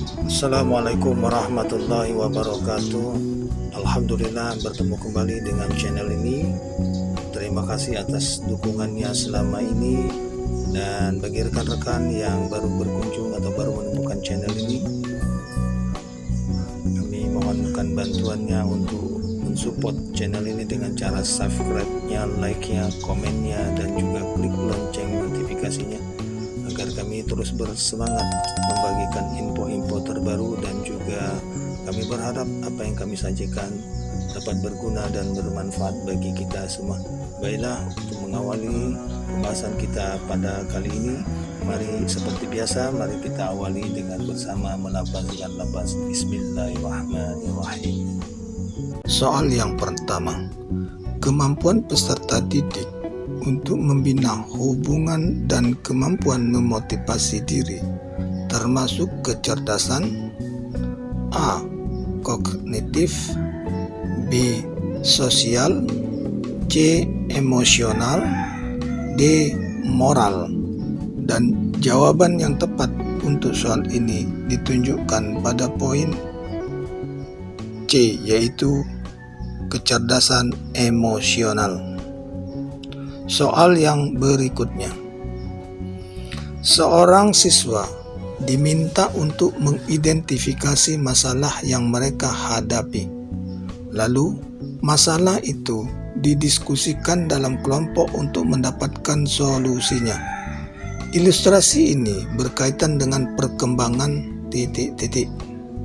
Assalamualaikum warahmatullahi wabarakatuh. Alhamdulillah bertemu kembali dengan channel ini. Terima kasih atas dukungannya selama ini. Dan bagi rekan-rekan yang baru berkunjung atau baru menemukan channel ini, kami mohonkan bantuannya untuk mensupport channel ini dengan cara subscribe-nya, like-nya, komennya, dan juga klik lonceng notifikasinya agar kami terus bersemangat membagikan info-info terbaru, dan juga kami berharap apa yang kami sajikan dapat berguna dan bermanfaat bagi kita semua. Baiklah, untuk mengawali pembahasan kita pada kali ini, mari seperti biasa, mari kita awali dengan bersama melafazkan lafaz Bismillahirrahmanirrahim. Soal yang pertama, kemampuan peserta didik untuk membina hubungan dan kemampuan memotivasi diri, termasuk kecerdasan: A. Kognitif, B. Sosial, C. Emosional, D. Moral. Dan jawaban yang tepat untuk soal ini ditunjukkan pada poin C, yaitu kecerdasan emosional. Soal yang berikutnya, seorang siswa diminta untuk mengidentifikasi masalah yang mereka hadapi. Lalu, masalah itu didiskusikan dalam kelompok untuk mendapatkan solusinya. Ilustrasi ini berkaitan dengan perkembangan ...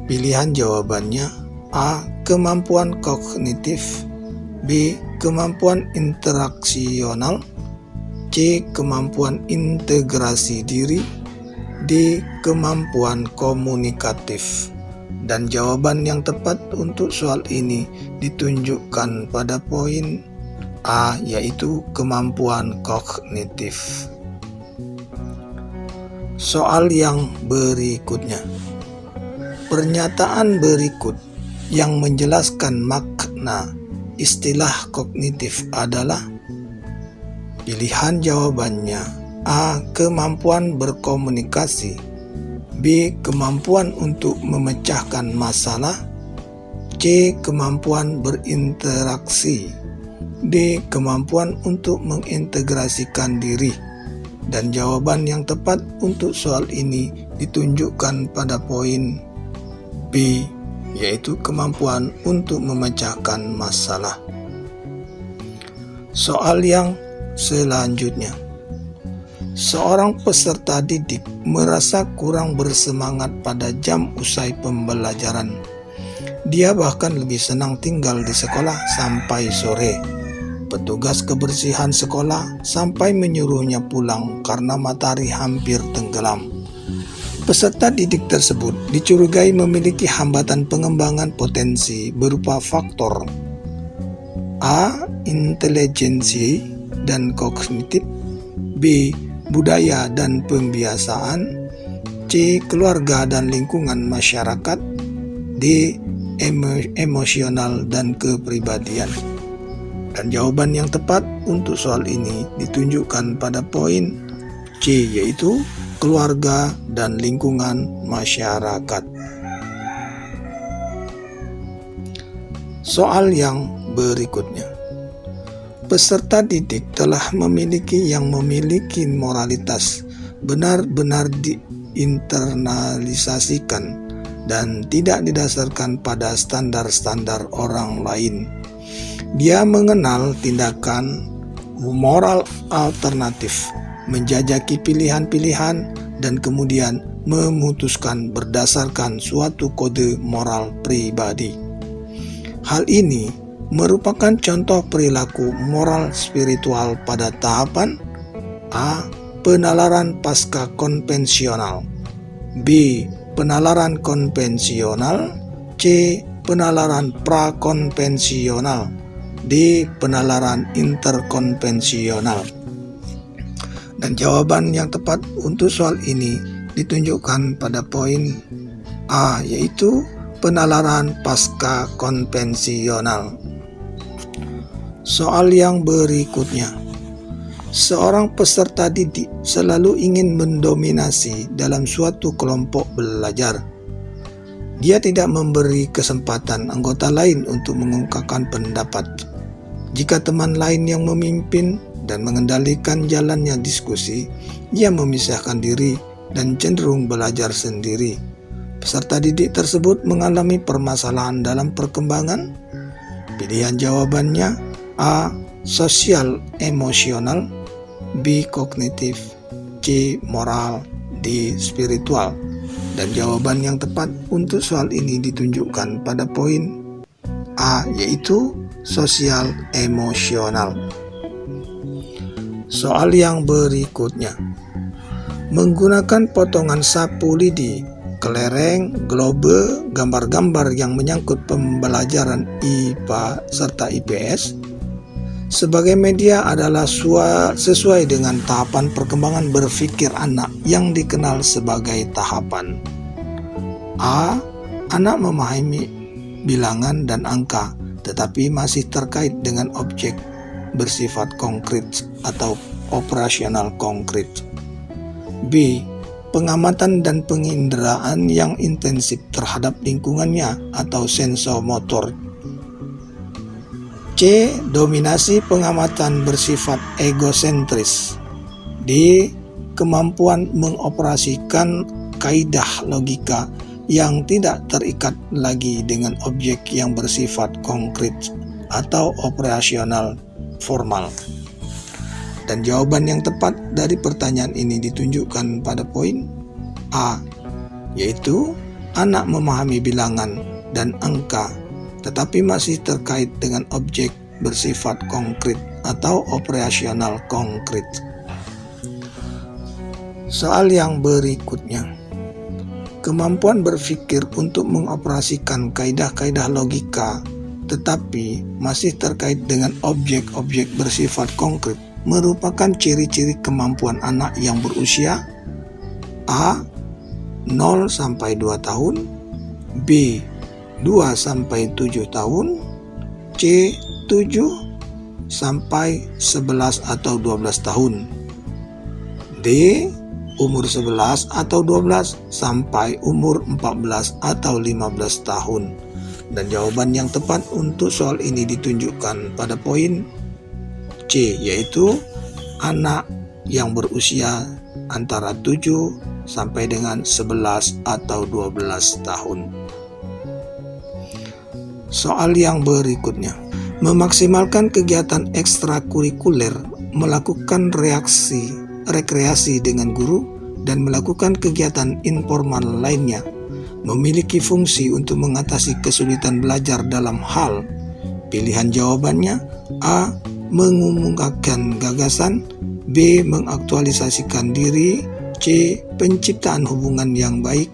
Pilihan jawabannya: A. Kemampuan kognitif, B. Kemampuan interaksional, C. Kemampuan integrasi diri, D. Kemampuan komunikatif. Dan jawaban yang tepat untuk soal ini ditunjukkan pada poin A, yaitu kemampuan kognitif. Soal yang berikutnya, pernyataan berikut yang menjelaskan makna istilah kognitif adalah. Pilihan jawabannya: A. Kemampuan berkomunikasi, B. Kemampuan untuk memecahkan masalah, C. Kemampuan berinteraksi, D. Kemampuan untuk mengintegrasikan diri. Dan jawaban yang tepat untuk soal ini ditunjukkan pada poin B, yaitu kemampuan untuk memecahkan masalah. Soal yang selanjutnya, seorang peserta didik merasa kurang bersemangat pada jam usai pembelajaran. Dia bahkan lebih senang tinggal di sekolah sampai sore. Petugas kebersihan sekolah sampai menyuruhnya pulang karena matahari hampir tenggelam. Peserta didik tersebut dicurigai memiliki hambatan pengembangan potensi berupa faktor A. Intelijensi dan kognitif, B. Budaya dan pembiasaan, C. Keluarga dan lingkungan masyarakat, D. Emosional dan kepribadian. Dan jawaban yang tepat untuk soal ini ditunjukkan pada poin C, yaitu keluarga dan lingkungan masyarakat. Soal yang berikutnya, peserta didik telah memiliki moralitas benar-benar diinternalisasikan dan tidak didasarkan pada standar-standar orang lain. Dia mengenal tindakan moral alternatif, menjajaki pilihan-pilihan, dan kemudian memutuskan berdasarkan suatu kode moral pribadi. Hal ini merupakan contoh perilaku moral spiritual pada tahapan A. Penalaran pasca konvensional, B. Penalaran konvensional, C. Penalaran prakonvensional, D. Penalaran interkonvensional. Dan jawaban yang tepat untuk soal ini ditunjukkan pada poin A, yaitu penalaran pasca konvensional. Soal yang berikutnya, seorang peserta didik selalu ingin mendominasi dalam suatu kelompok belajar. Dia tidak memberi kesempatan anggota lain untuk mengungkapkan pendapat. Jika teman lain yang memimpin dan mengendalikan jalannya diskusi, ia memisahkan diri dan cenderung belajar sendiri. Peserta didik tersebut mengalami permasalahan dalam perkembangan. Pilihan jawabannya A. Sosial emosional, B. Kognitif, C. Moral, D. Spiritual. Dan jawaban yang tepat untuk soal ini ditunjukkan pada poin A, yaitu sosial emosional. Soal yang berikutnya. Menggunakan potongan sapu lidi, kelereng, globe, gambar-gambar yang menyangkut pembelajaran IPA serta IPS sebagai media adalah sesuai dengan tahapan perkembangan berpikir anak yang dikenal sebagai tahapan A. Anak memahami bilangan dan angka tetapi masih terkait dengan objek bersifat konkret atau operasional konkret. B. Pengamatan dan penginderaan yang intensif terhadap lingkungannya atau sensomotor. C. Dominasi pengamatan bersifat egosentris. D. Kemampuan mengoperasikan kaidah logika yang tidak terikat lagi dengan objek yang bersifat konkret atau operasional formal. Dan jawaban yang tepat dari pertanyaan ini ditunjukkan pada poin A, yaitu anak memahami bilangan dan angka tetapi masih terkait dengan objek bersifat konkret atau operasional konkret. Soal yang berikutnya. Kemampuan berpikir untuk mengoperasikan kaidah-kaidah logika tetapi masih terkait dengan objek-objek bersifat konkret merupakan ciri-ciri kemampuan anak yang berusia A. 0-2 tahun, B. 2-7 tahun, C. 7-11 atau 12 tahun, D. Umur 11 atau 12 sampai umur 14 atau 15 tahun. Dan jawaban yang tepat untuk soal ini ditunjukkan pada poin C, yaitu anak yang berusia antara 7 sampai dengan 11 atau 12 tahun. Soal yang berikutnya. Memaksimalkan kegiatan ekstrakurikuler, melakukan rekreasi dengan guru, dan melakukan kegiatan informal lainnya memiliki fungsi untuk mengatasi kesulitan belajar dalam hal pilihan jawabannya A. Mengumumkan gagasan, B. Mengaktualisasikan diri, C. Penciptaan hubungan yang baik,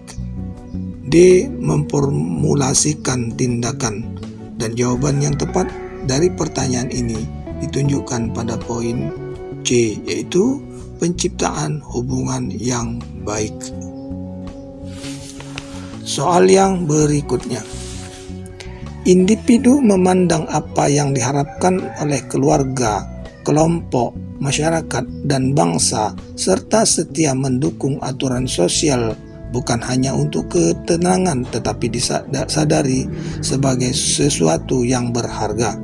D. Memformulasikan tindakan. Dan jawaban yang tepat dari pertanyaan ini ditunjukkan pada poin C, yaitu penciptaan hubungan yang baik. Soal yang berikutnya. Individu memandang apa yang diharapkan oleh keluarga, kelompok, masyarakat, dan bangsa, serta setia mendukung aturan sosial bukan hanya untuk ketenangan tetapi disadari sebagai sesuatu yang berharga.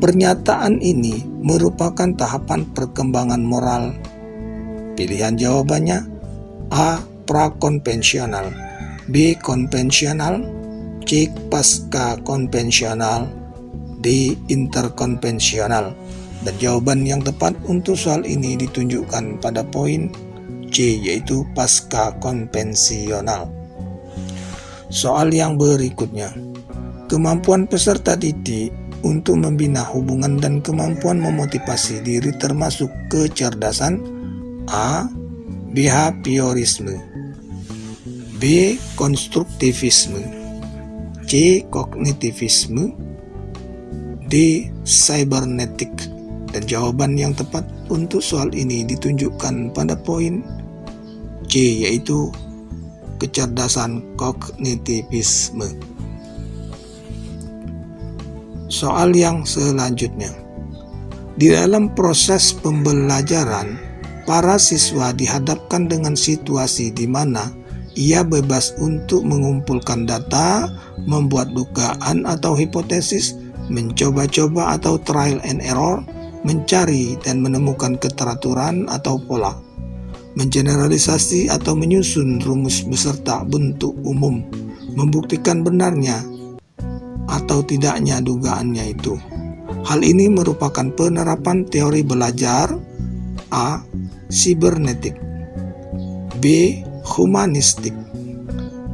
Pernyataan ini merupakan tahapan perkembangan moral. Pilihan jawabannya A. Prakonvensional, B. Konvensional, C. Pasca konvensional, D. Interkonvensional. Dan jawaban yang tepat untuk soal ini ditunjukkan pada poin C, yaitu pasca konvensional. Soal yang berikutnya. Kemampuan peserta didik untuk membina hubungan dan kemampuan memotivasi diri termasuk kecerdasan A. Behaviorisme, B. Konstruktivisme, C. Kognitivisme, D. Cybernetik. Dan jawaban yang tepat untuk soal ini ditunjukkan pada poin C, yaitu kecerdasan kognitivisme. Soal yang selanjutnya. Di dalam proses pembelajaran, para siswa dihadapkan dengan situasi di mana ia bebas untuk mengumpulkan data, membuat dugaan atau hipotesis, mencoba-coba atau trial and error, mencari dan menemukan keteraturan atau pola, mengeneralisasi atau menyusun rumus beserta bentuk umum, membuktikan benarnya atau tidaknya dugaannya itu. Hal ini merupakan penerapan teori belajar A. Sibernetik, B. Humanistik,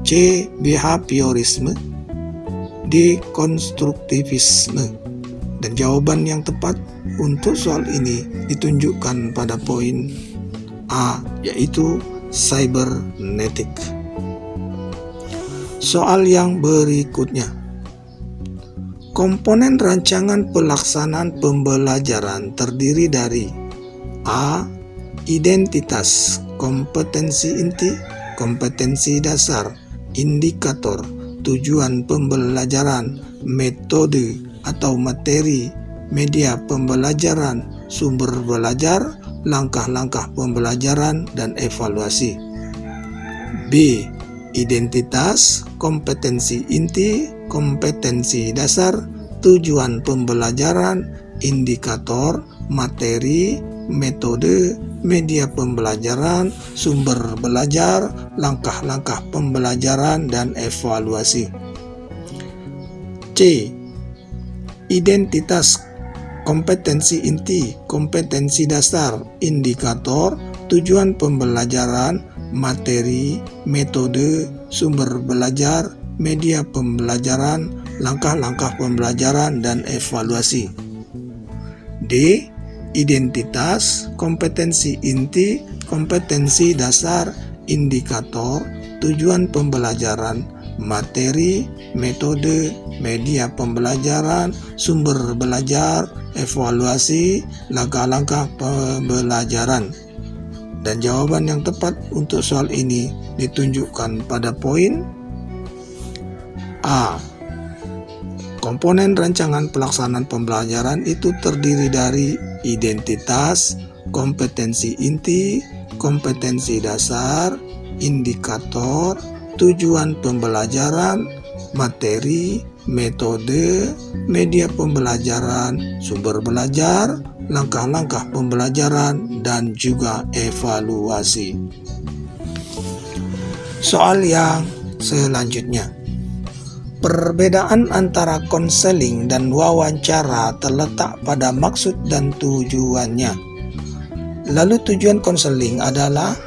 C. Behaviorisme, D. Konstruktivisme. Dan jawaban yang tepat untuk soal ini ditunjukkan pada poin A, yaitu Cybernetik. Soal yang berikutnya. Komponen rancangan pelaksanaan pembelajaran terdiri dari A. Identitas, kompetensi inti, kompetensi dasar, indikator, tujuan pembelajaran, metode atau materi, media pembelajaran, sumber belajar, langkah-langkah pembelajaran, dan evaluasi. B. Identitas, kompetensi inti, kompetensi dasar, tujuan pembelajaran, indikator, materi, metode, media pembelajaran, sumber belajar, langkah-langkah pembelajaran, dan evaluasi. C. Identitas, kompetensi inti, kompetensi dasar, indikator, tujuan pembelajaran, materi, metode, sumber belajar, media pembelajaran, langkah-langkah pembelajaran, dan evaluasi. D. Identitas, kompetensi inti, kompetensi dasar, indikator, tujuan pembelajaran, materi, metode, media pembelajaran, sumber belajar, evaluasi, langkah-langkah pembelajaran. Dan jawaban yang tepat untuk soal ini ditunjukkan pada poin A. Komponen rancangan pelaksanaan pembelajaran itu terdiri dari identitas, kompetensi inti, kompetensi dasar, indikator, tujuan pembelajaran, materi, metode, media pembelajaran, sumber belajar, langkah-langkah pembelajaran, dan juga evaluasi. Soal yang selanjutnya. Perbedaan antara konseling dan wawancara terletak pada maksud dan tujuannya. Lalu tujuan konseling adalah?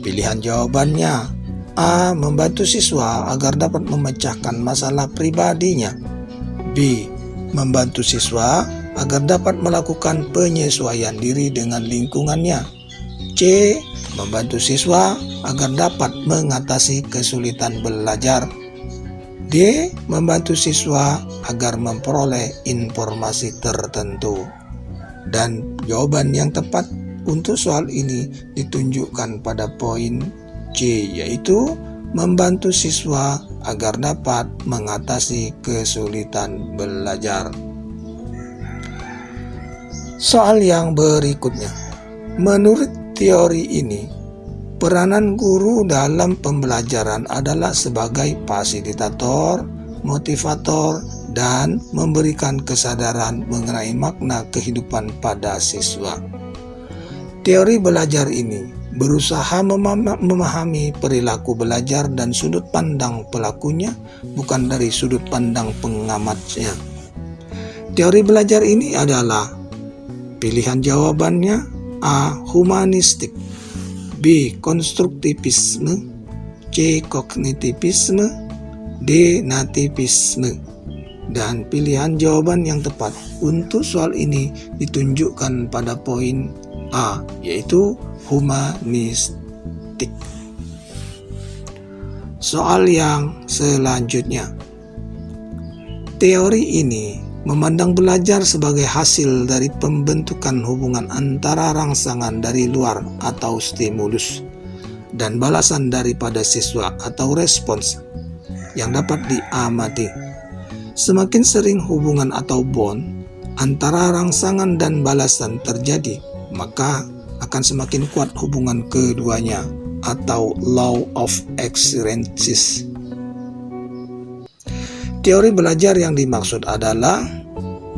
Pilihan jawabannya A. Membantu siswa agar dapat memecahkan masalah pribadinya. B. Membantu siswa agar dapat melakukan penyesuaian diri dengan lingkungannya. C. Membantu siswa agar dapat mengatasi kesulitan belajar. D. Membantu siswa agar memperoleh informasi tertentu. Dan jawaban yang tepat untuk soal ini ditunjukkan pada poin C, yaitu membantu siswa agar dapat mengatasi kesulitan belajar. Soal yang berikutnya. Menurut teori ini, peranan guru dalam pembelajaran adalah sebagai fasilitator, motivator, dan memberikan kesadaran mengenai makna kehidupan pada siswa. Teori belajar ini berusaha memahami perilaku belajar dan sudut pandang pelakunya, bukan dari sudut pandang pengamatnya. Teori belajar ini adalah pilihan jawabannya A. Humanistik, B. Konstruktivisme, C. Kognitivisme, D. Nativisme. Dan pilihan jawaban yang tepat untuk soal ini ditunjukkan pada poin A, yaitu humanistik. Soal yang selanjutnya. Teori ini memandang belajar sebagai hasil dari pembentukan hubungan antara rangsangan dari luar atau stimulus dan balasan daripada siswa atau respons yang dapat diamati. Semakin sering hubungan atau bond antara rangsangan dan balasan terjadi, maka akan semakin kuat hubungan keduanya. atau law of experiences. Teori belajar yang dimaksud adalah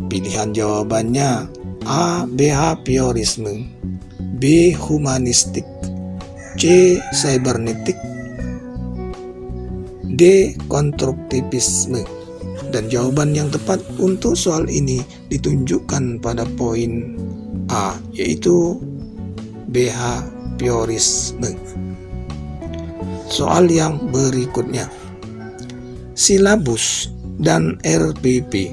pilihan jawabannya A. Behaviorisme, B. Humanistik, C. Cybernetik, D. Konstruktivisme. Dan jawaban yang tepat untuk soal ini ditunjukkan pada poin A, yaitu behaviorisme. Soal yang berikutnya. Silabus dan RPP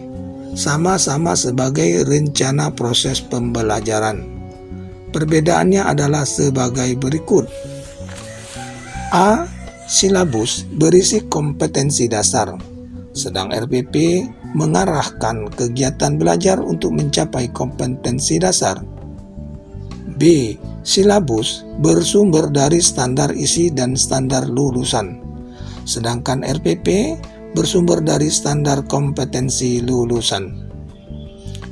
sama-sama sebagai rencana proses pembelajaran. Perbedaannya adalah sebagai berikut. A. Silabus berisi kompetensi dasar, sedang RPP mengarahkan kegiatan belajar untuk mencapai kompetensi dasar. B. Silabus bersumber dari standar isi dan standar lulusan, sedangkan RPP bersumber dari standar kompetensi lulusan.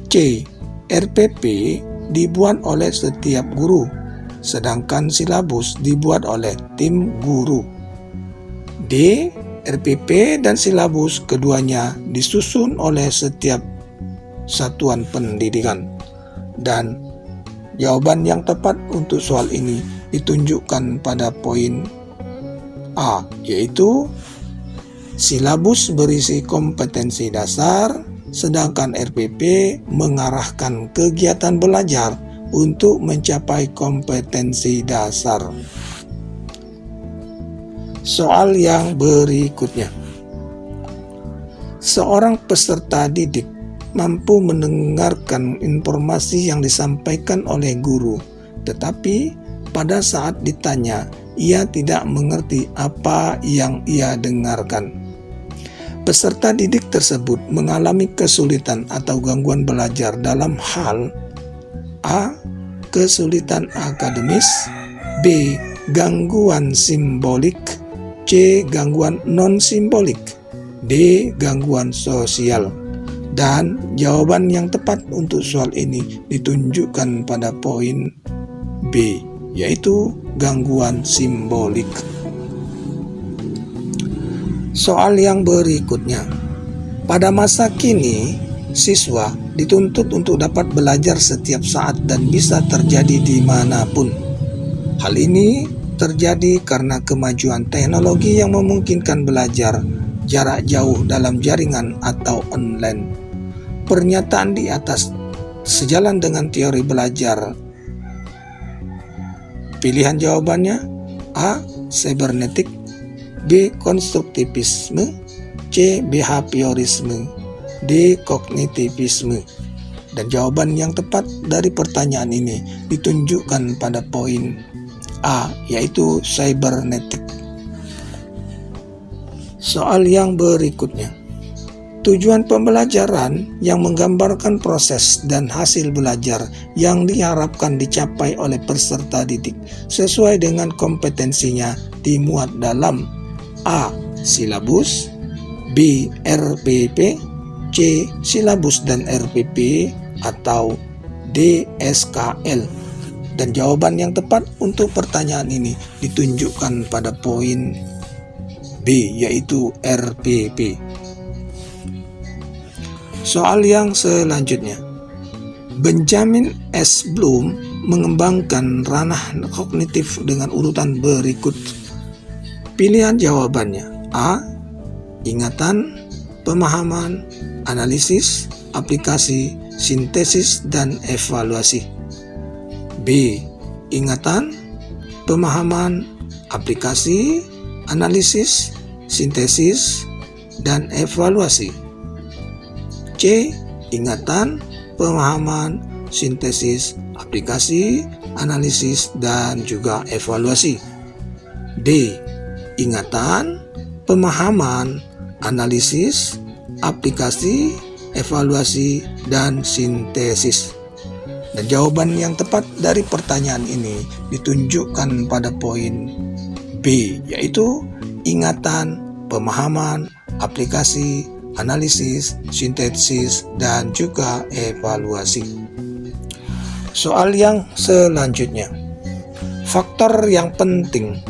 C. RPP dibuat oleh setiap guru, sedangkan silabus dibuat oleh tim guru. D. RPP dan silabus keduanya disusun oleh setiap satuan pendidikan. Dan jawaban yang tepat untuk soal ini ditunjukkan pada poin A, yaitu silabus berisi kompetensi dasar, sedangkan RPP mengarahkan kegiatan belajar untuk mencapai kompetensi dasar. Soal yang berikutnya. Seorang peserta didik mampu mendengarkan informasi yang disampaikan oleh guru, tetapi pada saat ditanya, ia tidak mengerti apa yang ia dengarkan. Peserta didik tersebut mengalami kesulitan atau gangguan belajar dalam hal A. Kesulitan akademis, B. Gangguan simbolik, C. Gangguan non-simbolik, D. Gangguan sosial. Dan jawaban yang tepat untuk soal ini ditunjukkan pada poin B, yaitu gangguan simbolik. Soal yang berikutnya. Pada masa kini, siswa dituntut untuk dapat belajar setiap saat dan bisa terjadi dimanapun. Hal ini terjadi karena kemajuan teknologi yang memungkinkan belajar jarak jauh dalam jaringan atau online. Pernyataan di atas sejalan dengan teori belajar. Pilihan jawabannya A. Cybernetik, B. Konstruktivisme, C. Behaviorisme, D. Kognitivisme. Dan jawaban yang tepat dari pertanyaan ini ditunjukkan pada poin A, yaitu cybernetik. Soal yang berikutnya. Tujuan pembelajaran yang menggambarkan proses dan hasil belajar yang diharapkan dicapai oleh peserta didik sesuai dengan kompetensinya dimuat dalam A. Silabus, B. RPP, C. Silabus dan RPP, atau D. SKL. Dan jawaban yang tepat untuk pertanyaan ini ditunjukkan pada poin B, yaitu RPP. Soal yang selanjutnya. Benjamin S. Bloom mengembangkan ranah kognitif dengan urutan berikut. Pilihan jawabannya A. Ingatan, pemahaman, analisis, aplikasi, sintesis, dan evaluasi. B. Ingatan, pemahaman, aplikasi, analisis, sintesis, dan evaluasi. C. Ingatan, pemahaman, sintesis, aplikasi, analisis, dan juga evaluasi. D. Ingatan, pemahaman, analisis, aplikasi, evaluasi, dan sintesis. Dan jawaban yang tepat dari pertanyaan ini ditunjukkan pada poin B, yaitu ingatan, pemahaman, aplikasi, analisis, sintesis, dan juga evaluasi. Soal yang selanjutnya. Faktor yang penting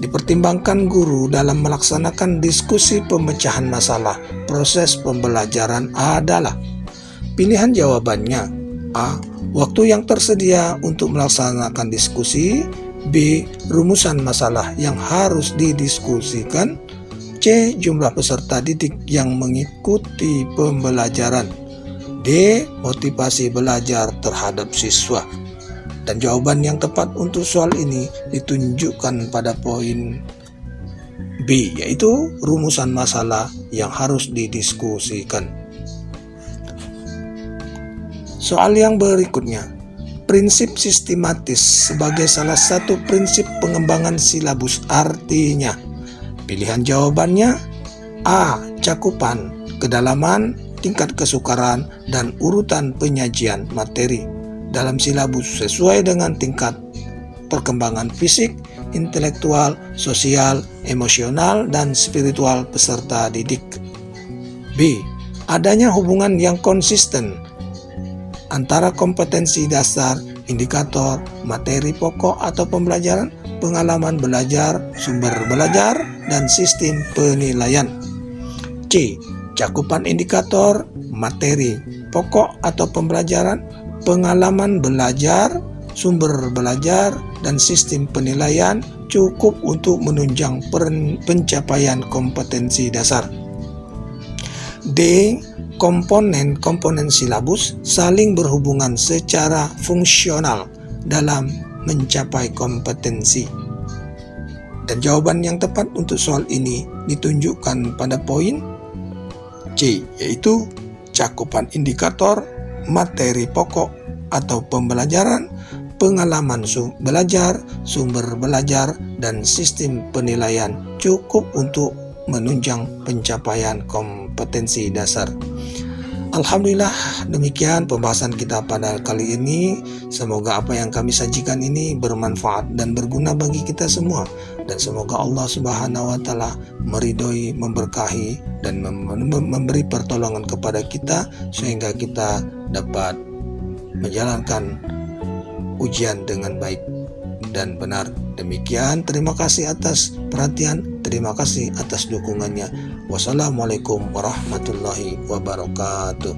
dipertimbangkan guru dalam melaksanakan diskusi pemecahan masalah proses pembelajaran adalah? Pilihan jawabannya: A. Waktu yang tersedia untuk melaksanakan diskusi. B. Rumusan masalah yang harus didiskusikan. C. Jumlah peserta didik yang mengikuti pembelajaran. D. Motivasi belajar terhadap siswa. Dan jawaban yang tepat untuk soal ini ditunjukkan pada poin B, yaitu rumusan masalah yang harus didiskusikan. Soal yang berikutnya, prinsip sistematis sebagai salah satu prinsip pengembangan silabus artinya. Pilihan jawabannya: A. Cakupan, kedalaman, tingkat kesukaran, dan urutan penyajian materi dalam silabus sesuai dengan tingkat perkembangan fisik, intelektual, sosial, emosional, dan spiritual peserta didik. B. Adanya hubungan yang konsisten antara kompetensi dasar, indikator, materi pokok atau pembelajaran, pengalaman belajar, sumber belajar, dan sistem penilaian. C. Cakupan indikator, materi pokok atau pembelajaran, pengalaman belajar, sumber belajar, dan sistem penilaian cukup untuk menunjang pencapaian kompetensi dasar. D. Komponen-komponen silabus saling berhubungan secara fungsional dalam mencapai kompetensi. Dan jawaban yang tepat untuk soal ini ditunjukkan pada poin C, yaitu cakupan indikator, materi pokok atau pembelajaran, pengalaman belajar, sumber belajar, dan sistem penilaian cukup untuk menunjang pencapaian kompetensi dasar. Alhamdulillah, demikian pembahasan kita pada kali ini. Semoga apa yang kami sajikan ini bermanfaat dan berguna bagi kita semua. Dan semoga Allah Subhanahu wa Ta'ala meridhoi, memberkahi, dan memberi pertolongan kepada kita sehingga kita dapat menjalankan ujian dengan baik dan benar. Demikian, terima kasih atas perhatian, terima kasih atas dukungannya. Wassalamualaikum warahmatullahi wabarakatuh.